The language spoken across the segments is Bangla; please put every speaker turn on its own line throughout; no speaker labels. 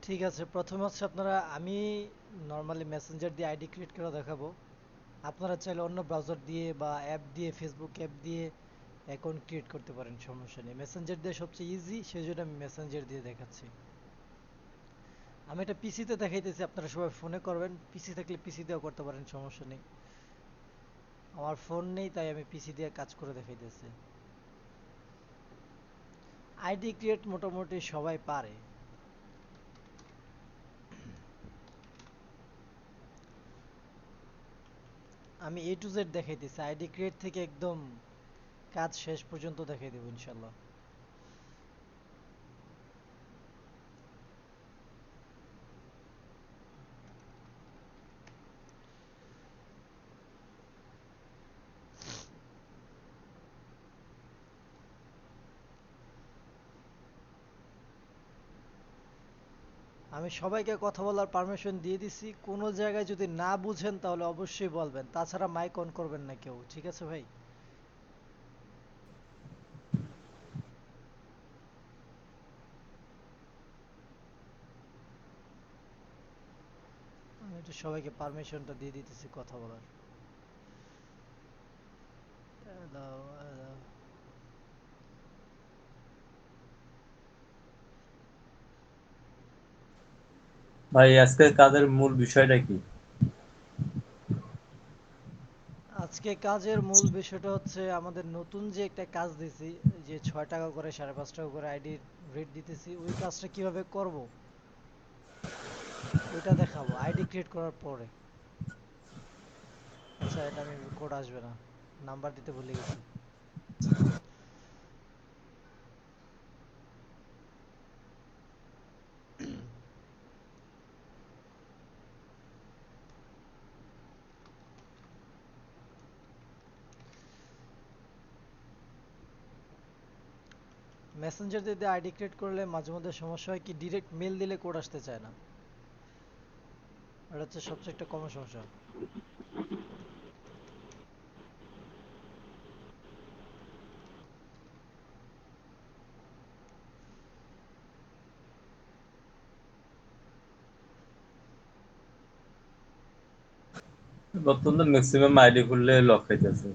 ঠিক আছে, প্রথমে হচ্ছে আপনারা আমি নর্মালি মেসেঞ্জার দিয়ে আইডি ক্রিয়েট করে দেখাবো। আপনারা চাইলে অন্য ব্রাউজার দিয়ে বা অ্যাপ দিয়ে, ফেসবুক অ্যাপ দিয়ে অ্যাকাউন্ট ক্রিয়েট করতে পারেন, সমস্যা নেই। মেসেঞ্জার দিয়ে সবচেয়ে ইজি, সেই জন্য আমি মেসেঞ্জার দিয়ে দেখাচ্ছি। আমি এটা পিসিতে দেখাইতেছি, আপনারা সবাই ফোনে করবেন। পিসি থাকলে পিসি দিয়েও করতে পারেন, সমস্যা নেই। আমার ফোন নেই, তাই আমি পিসি দিয়ে কাজ করে দেখাইতেছি। আইডি ক্রিয়েট মোটামুটি সবাই পারে। আমি এ টু জেড দেখাইতেছি, আইডি ক্রিয়েট থেকে একদম কাজ শেষ পর্যন্ত দেখাই দেবো ইনশাল্লাহ। আমি সবাইকে কথা বলার পারমিশন দিয়ে দিছি, কোনো জায়গায় যদি না বুঝেন তাহলে অবশ্যই বলবেন, তাছাড়া মাইক অন করবেন না কেউ, ঠিক আছে ভাই? আমি একটু সবাইকে পারমিশনটা দিয়ে দিতেছি কথা বলার। দাও, দাও।
ভাই আজকের কাজের মূল বিষয়টা কি?
আজকে কাজের মূল বিষয়টা হচ্ছে আমাদের নতুন যে একটা কাজ দিছি, যে 6 টাকা করে 5.5 টাকা করে আইডি রেট দিতেছি, ওই কাজটা কিভাবে করব ওইটা দেখাবো আইডি ক্রিয়েট করার পরে। আচ্ছা, এটা আমি কোড আসবে না, নাম্বার দিতে ভুলে গেছি। মেসেঞ্জার দিয়ে আইডি ক্রিয়েট করলে মাঝে মধ্যে সমস্যা হয় কি, ডিরেক্ট মেল দিলে কোড আসতে চায় না। এটা হচ্ছে সবচেয়ে একটা কমন সমস্যা।
বর্তমানে তো ম্যাক্সিমাম আইডি খুললে লক খাইতেছে।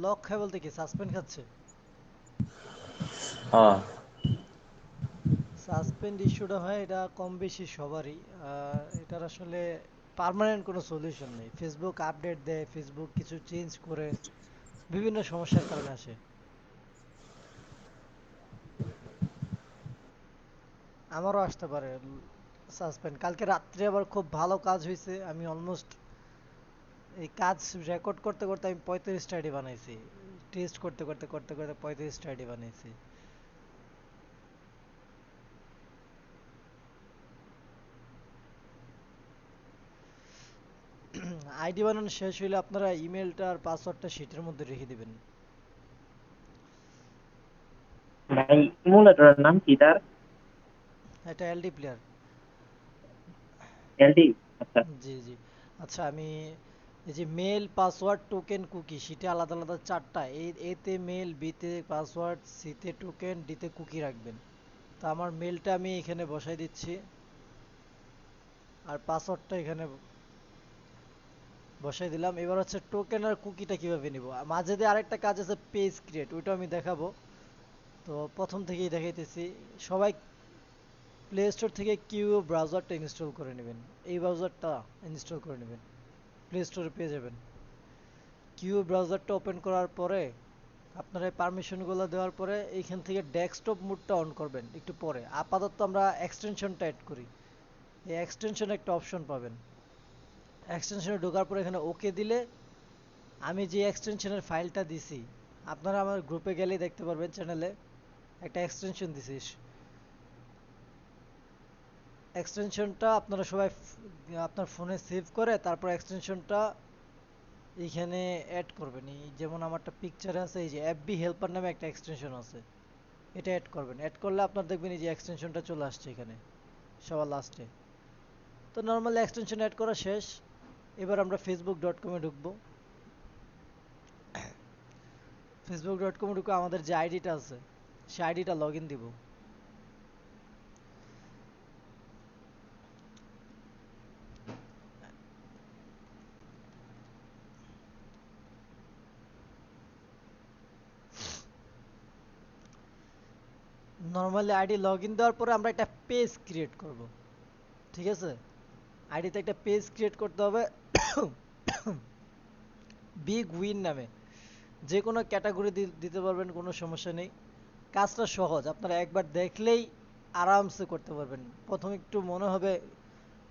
লক খায় বলতে কি, সাসপেন্ড খাচ্ছে?
হ্যাঁ।
সাসপেন্ড ইস্যুটা হয়, এটা কম বেশি সবারই। এটার আসলে পার্মানেন্ট কোনো সলিউশন নেই। ফেসবুক আপডেট দেয়, ফেসবুক কিছু চেঞ্জ করে, বিভিন্ন সমস্যার কারণে আসে। আমারও আসতে পারে সাসপেন্ড। কালকে রাত্রে আবার খুব ভালো কাজ হয়েছে, আমি অলমোস্ট এই কাজ রেকর্ড করতে করতে আমি 35টা আইডি বানাইছি। টেস্ট করতে করতে করতে করতে 35টা আইডি বানাইছি। আইডি বানানো শেষ হইলে আপনারা ইমেলটা আর পাসওয়ার্ডটা শিটের মধ্যে রেখে দিবেন।
ভাই ইমুলেটরের নাম কি তার?
এটা এলডি প্লেয়ার।
এলডি? আচ্ছা।
জি জি। আচ্ছা, আমি এই যে মেল পাসওয়ার্ড টোকেন কুকি, সেটা আলাদা আলাদা চারটা। এতে মেল, বিতে পাসওয়ার্ড, সিতে টোকেন, ডিতে কুকি রাখবেন। তো আমার মেলটা আমি এখানে বসাই দিচ্ছি, আর পাসওয়ার্ডটা এখানে বসাই দিলাম। এবার হচ্ছে টোকেন আর কুকিটা কিভাবে নিব, মাঝে দিয়ে আরেকটা কাজ আছে পেজ ক্রিয়েট, ওইটা আমি দেখাবো। তো প্রথম থেকেই দেখাইতেছি। সবাই প্লে স্টোর থেকে কিউ ব্রাউজারটা ইনস্টল করে নেবেন। এই ব্রাউজারটা ইনস্টল করে নেবেন, প্লে স্টোরে পেয়ে যাবেন। কিউ ব্রাউজারটা ওপেন করার পরে আপনার এই পারমিশনগুলো দেওয়ার পরে এইখান থেকে ডেস্কটপ মোডটা অন করবেন একটু পরে। আপাতত আমরা এক্সটেনশনটা অ্যাড করি। এই এক্সটেনশন একটা অপশন পাবেন। এক্সটেনশনে ঢোকার পরে এখানে ওকে দিলে, আমি যে এক্সটেনশনের ফাইলটা দিছি, আপনারা আমার গ্রুপে গেলেই দেখতে পারবেন, চ্যানেলে একটা এক্সটেনশন দিছিস। এক্সটেনশনটা আপনারা সবাই আপনার ফোনে সেভ করে তারপর এক্সটেনশনটা এইখানে অ্যাড করবেন। এই যেমন আমারটা পিকচারে আছে, এই যে এফবি হেল্পার নামে একটা এক্সটেনশন আছে, এটা অ্যাড করবেন। অ্যাড করলে আপনার দেখবেন এই যে এক্সটেনশনটা চলে আসছে এখানে সবার লাস্টে। তো নর্মাল এক্সটেনশন অ্যাড করা শেষ। এবার আমরা facebook.com-এ ঢুকবো। facebook.com-এ ঢুকে আমাদের যে আইডিটা আছে, সে আইডিটা লগ ইন দিব। নর্মালি আইডি লগ ইন দেওয়ার পরে আমরা একটা পেজ ক্রিয়েট করব, ঠিক আছে? আইডিতে একটা পেজ ক্রিয়েট করতে হবে বিগ উইন নামে। যে কোনো ক্যাটাগরি দিতে পারবেন, কোনো সমস্যা নেই। কাজটা সহজ, আপনারা একবার দেখলেই আরামসে করতে পারবেন। প্রথম একটু মনে হবে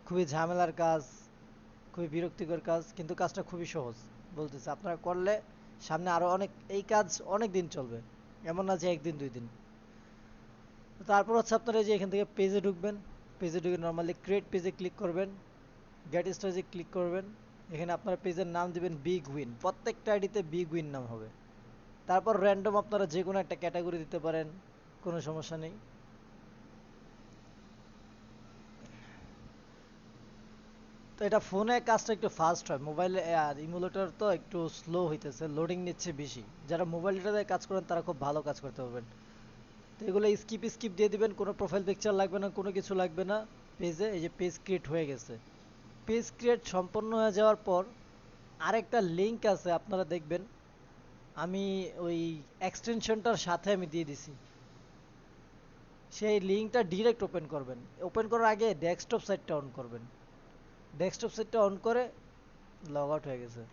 খুবই ঝামেলার কাজ, খুবই বিরক্তিকর কাজ, কিন্তু কাজটা খুবই সহজ। বলতেছি আপনারা করলে সামনে আরো অনেক, এই কাজ অনেক দিন চলবে, এমন না যে একদিন 2 দিন। তারপর হচ্ছে আপনারা এই যে এখান থেকে পেজে ঢুকবেন। পেজে ঢুকে নর্মালি ক্রিয়েট পেজে ক্লিক করবেন, গেট স্টার্টে ক্লিক করবেন। এখানে আপনার পেজের নাম দিবেন বিগ উইন, প্রত্যেকটা আইডিতে বিগ উইন নাম হবে। তারপর র্যান্ডম আপনারা যে কোনো একটা ক্যাটাগরি দিতে পারেন, কোনো সমস্যা নেই। তো এটা ফোনে কাজটা একটু ফাস্ট হয়, মোবাইলে আর ইমুলেটর তো একটু স্লো হইতেছে, লোডিং নিচ্ছে বেশি। যারা মোবাইলটাতে কাজ করেন তারা খুব ভালো কাজ করতে পারবেন। তো এগুলো স্কিপ স্কিপ দিয়ে দিবেন, কোনো প্রোফাইল পিকচার লাগবে না, কোনো কিছু লাগবে না। পেজে এই যে পেজ ক্রিয়েট হয়ে গেছে। পেজ ক্রিয়েট সম্পন্ন হয়ে যাওয়ার পর আরেকটা লিঙ্ক আছে, আপনারা দেখবেন আমি ওই এক্সটেনশনটার সাথে আমি দিয়ে দিছি। সেই লিঙ্কটা ডিরেক্ট ওপেন করবেন। ওপেন করার আগে ডেস্কটপ সাইটটা অন করবেন। ডেস্কটপ সাইটটা অন করে লগ আউট হয়ে গেছে।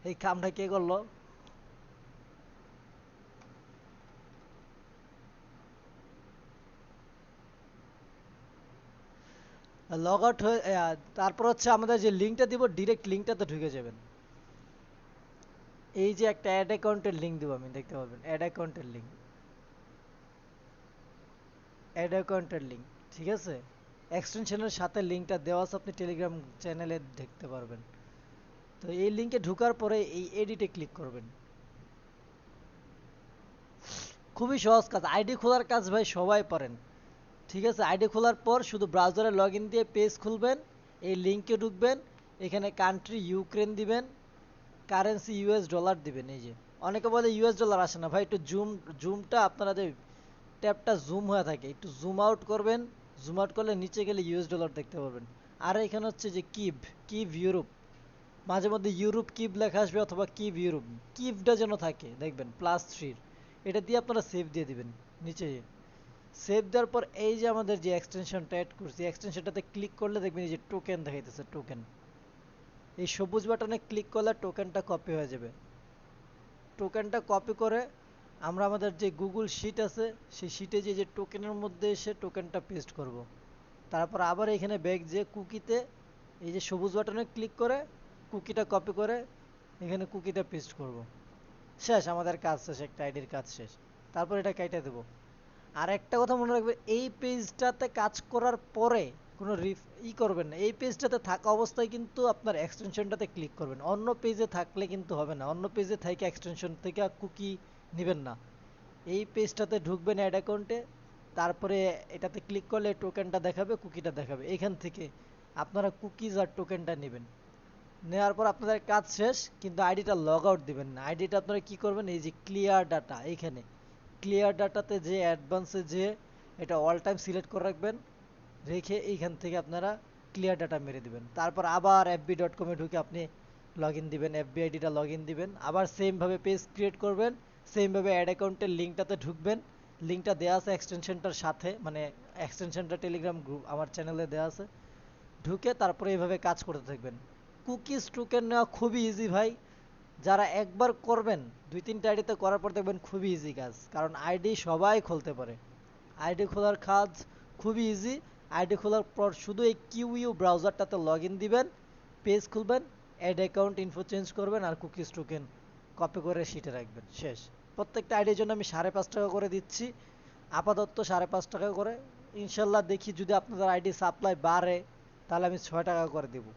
এই কামটা কে করলো? লগ আউট হয়ে তারপর হচ্ছে আমাদের যে লিঙ্কটা দিব, ডিরেক্ট লিঙ্কটাতে ঢুকে যাবেন। এই যে একটা অ্যাড অ্যাকাউন্টের লিঙ্ক দিব, আমি দেখতে পাবেন অ্যাড অ্যাকাউন্টের লিঙ্ক, অ্যাড অ্যাকাউন্টের লিঙ্ক, ঠিক আছে? এক্সটেনশনের সাথে লিঙ্কটা দেওয়া আছে, আপনি টেলিগ্রাম চ্যানেলে দেখতে পারবেন। তো এই লিঙ্কে ঢোকার পরে এই এডিটে ক্লিক করবেন। খুবই সহজ কাজ, আইডি খোলার কাজ ভাই সবাই পারেন, ঠিক আছে? আইডি খোলার পর শুধু ব্রাউজারে লগ ইন দিয়ে পেজ খুলবেন, এই লিঙ্কে ঢুকবেন, এখানে কান্ট্রি ইউক্রেন দিবেন, কারেন্সি ইউএস ডলার দিবেন। এই যে অনেকে বলে ইউএস ডলার আসে না, ভাই একটু জুমটা আপনারা যে ট্যাবটা জুম হয়ে থাকে, একটু জুম আউট করবেন। জুম আউট করলে নিচে গেলে ইউএস ডলার দেখতে পারবেন। আর এখানে হচ্ছে যে কিভ, কিভ ইউরোপ, মাঝে মধ্যে ইউরোপ কিভ লেখা আসবে অথবা কিভ ইউরোপ, কিভটা যেন থাকে দেখবেন +3, এটা দিয়ে আপনারা সেভ দিয়ে দিবেন নিচে। সেভ দেওয়ার পর এই যে আমাদের যে এক্সটেনশনটা অ্যাড করছি, এক্সটেনশনটাতে ক্লিক করলে দেখবেন এই যে টোকেন দেখাইতেছে, টোকেন। এই সবুজ বাটনে ক্লিক করলে টোকেনটা কপি হয়ে যাবে। টোকেনটা কপি করে আমরা আমাদের যে গুগল শিট আছে, সেই শিটে যে টোকেনের মধ্যে এসে টোকেনটা পেস্ট করব। তারপর আবার এখানে ব্যাক যে কুকিতে এই যে সবুজ বাটনে ক্লিক করে কুকিটা কপি করে এখানে কুকিটা পেস্ট করব। শেষ, আমাদের কাজ শেষ, একটা আইডির কাজ শেষ। তারপর এটা কেটে দেবো। আর একটা কথা মনে রাখবেন, এই পেজটাতে কাজ করার পরে কোনো করবেন না। এই পেজটাতে থাকা অবস্থায় কিন্তু আপনার এক্সটেনশনটাতে ক্লিক করবেন, অন্য পেজে থাকলে কিন্তু হবে না। অন্য পেজে থেকে এক্সটেনশন থেকে কুকি নেবেন না। এই পেজটাতে ঢুকবেন অ্যাড অ্যাকাউন্টে, তারপরে এটাতে ক্লিক করলে টোকেনটা দেখাবে, কুকিটা দেখাবে। এখান থেকে আপনারা কুকিজ আর টোকেনটা নেবেন। নেওয়ার পর আপনাদের কাজ শেষ, কিন্তু আইডিটা লগ আউট দিবেন না। আইডিটা আপনারা কি করবেন, এই যে ক্লিয়ার ডাটা, এইখানে ক্লিয়ার ডাটাতে যে অ্যাডভান্সে যে এটা অল টাইম সিলেক্ট করে রাখবেন, রেখে এইখান থেকে আপনারা ক্লিয়ার ডাটা মেরে দিবেন। তারপর আবার fb.com-এ ঢুকে আপনি লগ ইন দিবেন, এফবি আইডিটা লগ ইন দিবেন, আবার সেমভাবে পেজ ক্রিয়েট করবেন, সেমভাবে অ্যাড অ্যাকাউন্টের লিঙ্কটাতে ঢুকবেন। লিঙ্কটা দেওয়া আছে এক্সটেনশনটার সাথে, মানে এক্সটেনশনটা টেলিগ্রাম গ্রুপ আমার চ্যানেলে দেওয়া আছে। ঢুকে তারপরে এইভাবে কাজ করতে থাকবেন। কুকিজ টোকেন নেওয়া খুবই ইজি ভাই, যারা একবার করবেন 2-3টা আইডিতে করার পর দেখবেন খুবই ইজি কাজ, কারণ আইডি সবাই খুলতে পারে। আইডি খোলার কাজ খুবই ইজি। আইডি খোলার পর শুধু এই কিউইউ ব্রাউজারটাতে লগ ইন দিবেন, পেজ খুলবেন, অ্যাড অ্যাকাউন্ট ইনফো চেঞ্জ করবেন, আর কুকিজ টোকেন কপি করে শিটে রাখবেন, শেষ। প্রত্যেকটা আইডির জন্য আমি 5.5 টাকা করে দিচ্ছি, আপাতত 5.5 টাকা করে। ইনশাল্লাহ দেখি যদি আপনাদের আইডি সাপ্লাই বাড়ে তাহলে আমি 6 টাকা করে দেবো।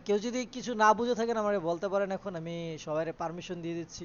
কেউ যদি কিছু না বুঝে থাকেন আমাকে বলতে পারেন, এখন আমি সবাই পারমিশন দিয়ে দিচ্ছি।